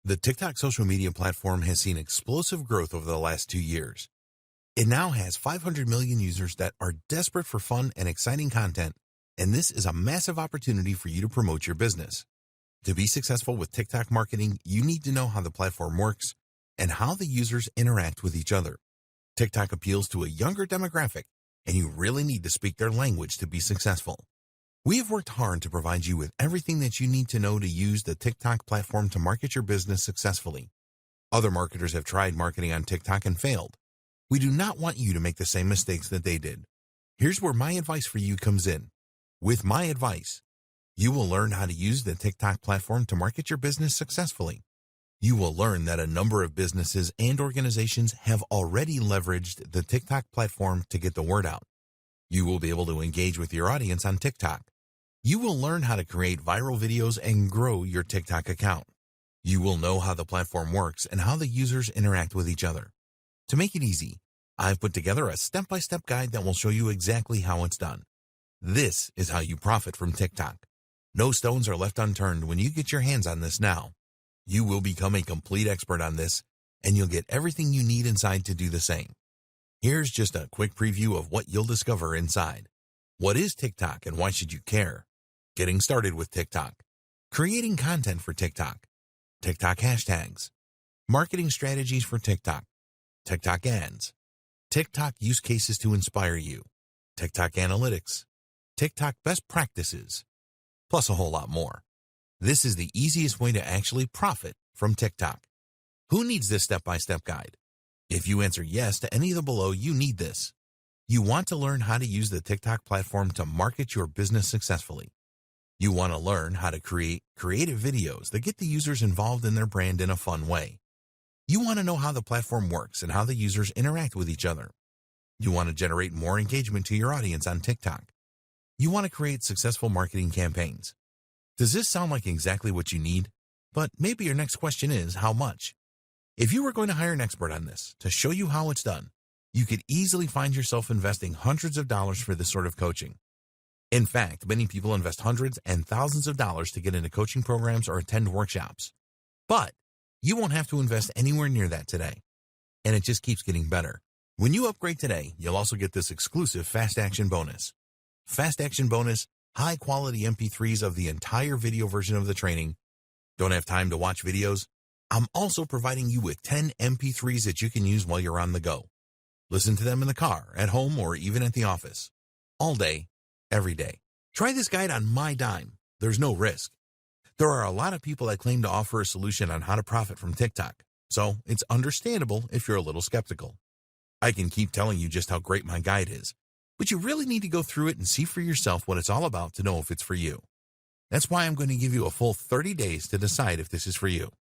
The TikTok social media platform has seen explosive growth over the last 2 years. It now has 500 million users that are desperate for fun and exciting content, and this is a massive opportunity for you to promote your business. To be successful with TikTok marketing, you need to know how the platform works and how the users interact with each other. TikTok appeals to a younger demographic, and you really need to speak their language to be successful. We have worked hard to provide you with everything that you need to know to use the TikTok platform to market your business successfully. Other marketers have tried marketing on TikTok and failed. We do not want you to make the same mistakes that they did. Here's where my advice for you comes in. With my advice, you will learn how to use the TikTok platform to market your business successfully. You will learn that a number of businesses and organizations have already leveraged the TikTok platform to get the word out. You will be able to engage with your audience on TikTok. You will learn how to create viral videos and grow your TikTok account. You will know how the platform works and how the users interact with each other. To make it easy, I've put together a step-by-step guide that will show you exactly how it's done. This is how you profit from TikTok. No stones are left unturned when you get your hands on this now. You will become a complete expert on this, and you'll get everything you need inside to do the same. Here's just a quick preview of what you'll discover inside. What is TikTok and why should you care? Getting started with TikTok. Creating content for TikTok. TikTok hashtags. Marketing strategies for TikTok. TikTok ads. TikTok use cases to inspire you. TikTok analytics. TikTok best practices. Plus a whole lot more. This is the easiest way to actually profit from TikTok. Who needs this step-by-step guide? If you answer yes to any of the below, you need this. You want to learn how to use the TikTok platform to market your business successfully. You want to learn how to create creative videos that get the users involved in their brand in a fun way. You want to know how the platform works and how the users interact with each other. You want to generate more engagement to your audience on TikTok. You want to create successful marketing campaigns. Does this sound like exactly what you need? But maybe your next question is, how much? If you were going to hire an expert on this to show you how it's done, you could easily find yourself investing hundreds of dollars for this sort of coaching. In fact, many people invest hundreds and thousands of dollars to get into coaching programs or attend workshops. But you won't have to invest anywhere near that today. And it just keeps getting better. When you upgrade today, you'll also get this exclusive Fast Action bonus. Fast Action bonus, high-quality MP3s of the entire video version of the training. Don't have time to watch videos? I'm also providing you with 10 MP3s that you can use while you're on the go. Listen to them in the car, at home, or even at the office. All day, every day. Try this guide on my dime. There's no risk. There are a lot of people that claim to offer a solution on how to profit from TikTok, so it's understandable if you're a little skeptical. I can keep telling you just how great my guide is, but you really need to go through it and see for yourself what it's all about to know if it's for you. That's why I'm going to give you a full 30 days to decide if this is for you.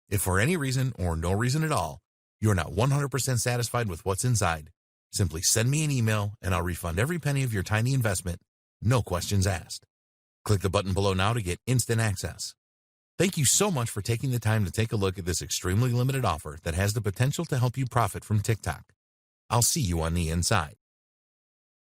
If for any reason or no reason at all, you're not 100% satisfied with what's inside, simply send me an email and I'll refund every penny of your tiny investment, no questions asked. Click the button below now to get instant access. Thank you so much for taking the time to take a look at this extremely limited offer that has the potential to help you profit from TikTok. I'll see you on the inside.